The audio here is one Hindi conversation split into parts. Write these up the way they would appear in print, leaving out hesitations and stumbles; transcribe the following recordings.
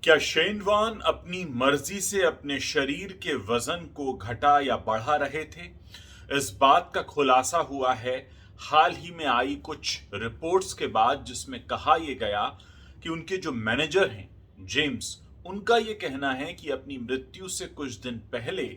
क्या शेन वॉर्न अपनी मर्जी से अपने शरीर के वजन को घटा या बढ़ा रहे थे? इस बात का खुलासा हुआ है हाल ही में आई कुछ रिपोर्ट्स के बाद, जिसमें कहा यह गया कि उनके जो मैनेजर हैं जेम्स, उनका यह कहना है कि अपनी मृत्यु से कुछ दिन पहले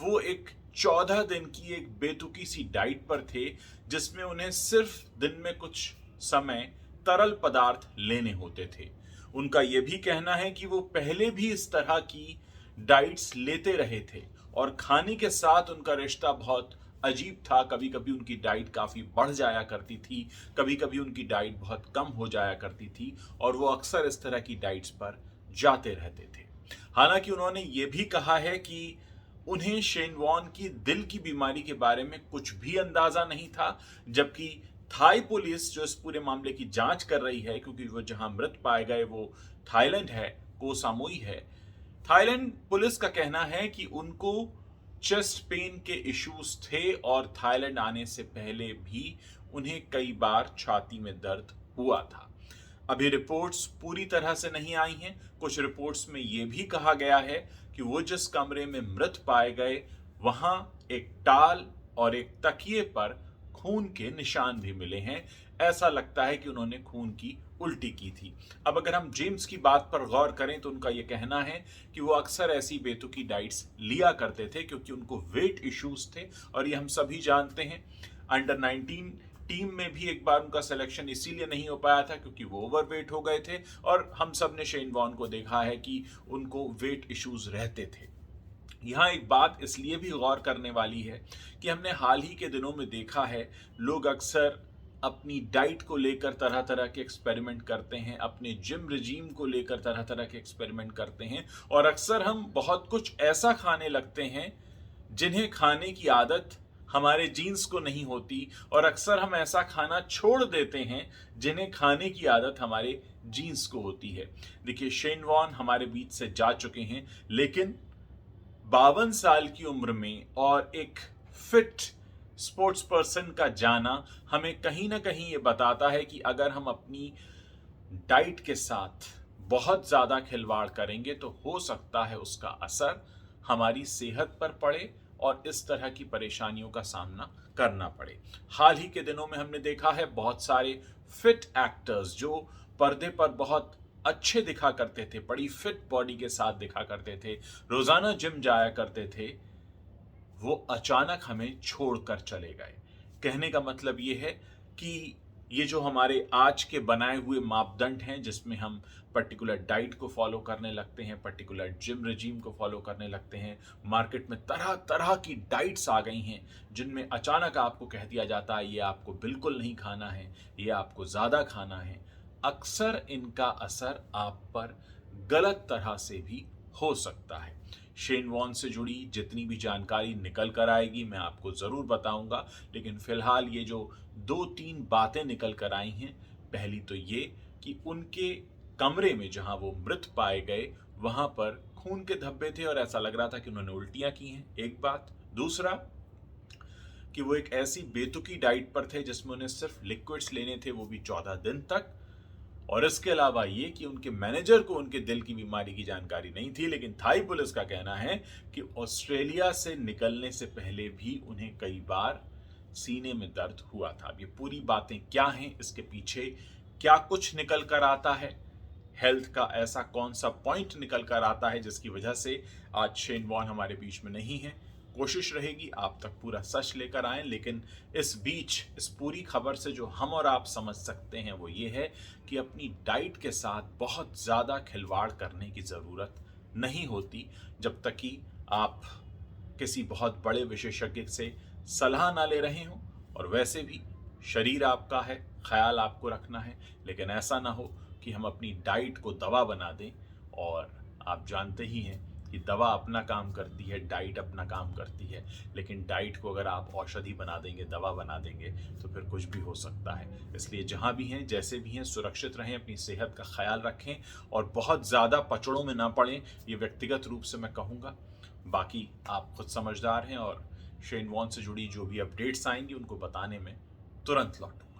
वो एक 14 दिन की एक बेतुकी सी डाइट पर थे, जिसमें उन्हें सिर्फ दिन में कुछ समय तरल पदार्थ लेने होते थे। उनका यह भी कहना है कि वो पहले भी इस तरह की डाइट्स लेते रहे थे और खाने के साथ उनका रिश्ता बहुत अजीब था। कभी कभी उनकी डाइट काफ़ी बढ़ जाया करती थी, कभी कभी उनकी डाइट बहुत कम हो जाया करती थी और वो अक्सर इस तरह की डाइट्स पर जाते रहते थे। हालांकि उन्होंने ये भी कहा है कि उन्हें शेन वॉर्न की दिल की बीमारी के बारे में कुछ भी अंदाजा नहीं था, जबकि थाई पुलिस जो इस पूरे मामले की जांच कर रही है, क्योंकि वो जहां मृत पाए गए वो थाईलैंड है, को सामुई है। थाईलैंड पुलिस का कहना है कि उनको चेस्ट पेन के इश्यूज थे और थाईलैंड आने से पहले भी उन्हें कई बार छाती में दर्द हुआ था। अभी रिपोर्ट्स पूरी तरह से नहीं आई हैं। कुछ रिपोर्ट्स में यह भी कहा गया है कि वो जिस कमरे में मृत पाए गए वहां एक टाल और एक तकिए पर खून के निशान भी मिले हैं। ऐसा लगता है कि उन्होंने खून की उल्टी की थी। अब अगर हम जेम्स की बात पर गौर करें तो उनका यह कहना है कि वो अक्सर ऐसी बेतुकी डाइट्स लिया करते थे क्योंकि उनको वेट इश्यूज थे, और ये हम सभी जानते हैं। अंडर 19 टीम में भी एक बार उनका सिलेक्शन इसीलिए नहीं हो पाया था क्योंकि वो ओवरवेट हो गए थे, और हम सब ने शेन वॉर्न को देखा है कि उनको वेट इश्यूज रहते थे। यहाँ एक बात इसलिए भी गौर करने वाली है कि हमने हाल ही के दिनों में देखा है लोग अक्सर अपनी डाइट को लेकर तरह तरह के एक्सपेरिमेंट करते हैं, अपने जिम रिजीम को लेकर तरह तरह के एक्सपेरिमेंट करते हैं, और अक्सर हम बहुत कुछ ऐसा खाने लगते हैं जिन्हें खाने की आदत हमारे जीन्स को नहीं होती, और अक्सर हम ऐसा खाना छोड़ देते हैं जिन्हें खाने की आदत हमारे जीन्स को होती है। देखिए, शेन वॉर्न हमारे बीच से जा चुके हैं, लेकिन 52 साल की उम्र में और एक फिट स्पोर्ट्स पर्सन का जाना हमें कहीं ना कहीं ये बताता है कि अगर हम अपनी डाइट के साथ बहुत ज़्यादा खिलवाड़ करेंगे तो हो सकता है उसका असर हमारी सेहत पर पड़े और इस तरह की परेशानियों का सामना करना पड़े। हाल ही के दिनों में हमने देखा है बहुत सारे फिट एक्टर्स जो पर्दे पर बहुत अच्छे दिखा करते थे, बड़ी फिट बॉडी के साथ दिखा करते थे, रोजाना जिम जाया करते थे, वो अचानक हमें छोड़कर चले गए। कहने का मतलब ये है कि ये जो हमारे आज के बनाए हुए मापदंड हैं, जिसमें हम पर्टिकुलर डाइट को फॉलो करने लगते हैं, पर्टिकुलर जिम रिजीम को फॉलो करने लगते हैं, मार्केट में तरह तरह की डाइट्स आ गई हैं जिनमें अचानक आपको कह दिया जाता है ये आपको बिल्कुल नहीं खाना है, ये आपको ज़्यादा खाना है। अक्सर इनका असर आप पर गलत तरह से भी हो सकता है। शेन वॉर्न से जुड़ी जितनी भी जानकारी निकल कर आएगी मैं आपको ज़रूर बताऊंगा, लेकिन फिलहाल ये जो 2-3 बातें निकल कर आई हैं, पहली तो ये कि उनके कमरे में जहां वो मृत पाए गए वहां पर खून के धब्बे थे और ऐसा लग रहा था कि उन्होंने उल्टियां की हैं, एक बात। दूसरा कि वो एक ऐसी बेतुकी डाइट पर थे जिसमें उन्हें सिर्फ लिक्विड्स लेने थे, वो भी 14 दिन तक। और इसके अलावा ये कि उनके मैनेजर को उनके दिल की बीमारी की जानकारी नहीं थी, लेकिन थाई पुलिस का कहना है कि ऑस्ट्रेलिया से निकलने से पहले भी उन्हें कई बार सीने में दर्द हुआ था। अब ये पूरी बातें क्या हैं, इसके पीछे क्या कुछ निकल कर आता है, हेल्थ का ऐसा कौन सा पॉइंट निकल कर आता है जिसकी वजह से आज शेन वॉर्न हमारे बीच में नहीं है, कोशिश रहेगी आप तक पूरा सच लेकर आएं। लेकिन इस बीच इस पूरी खबर से जो हम और आप समझ सकते हैं वो ये है कि अपनी डाइट के साथ बहुत ज़्यादा खिलवाड़ करने की ज़रूरत नहीं होती, जब तक कि आप किसी बहुत बड़े विशेषज्ञ से सलाह ना ले रहे हों। और वैसे भी शरीर आपका है, ख्याल आपको रखना है, लेकिन ऐसा ना हो कि हम अपनी डाइट को दवा बना दें। और आप जानते ही हैं कि दवा अपना काम करती है, डाइट अपना काम करती है, लेकिन डाइट को अगर आप औषधि बना देंगे, दवा बना देंगे, तो फिर कुछ भी हो सकता है। इसलिए जहाँ भी हैं, जैसे भी हैं, सुरक्षित रहें, अपनी सेहत का ख्याल रखें और बहुत ज़्यादा पचड़ों में ना पड़ें, ये व्यक्तिगत रूप से मैं कहूँगा। बाकी आप खुद समझदार हैं और शेन वॉर्न से जुड़ी जो भी अपडेट्स आएंगी उनको बताने में तुरंत लौटूंगा।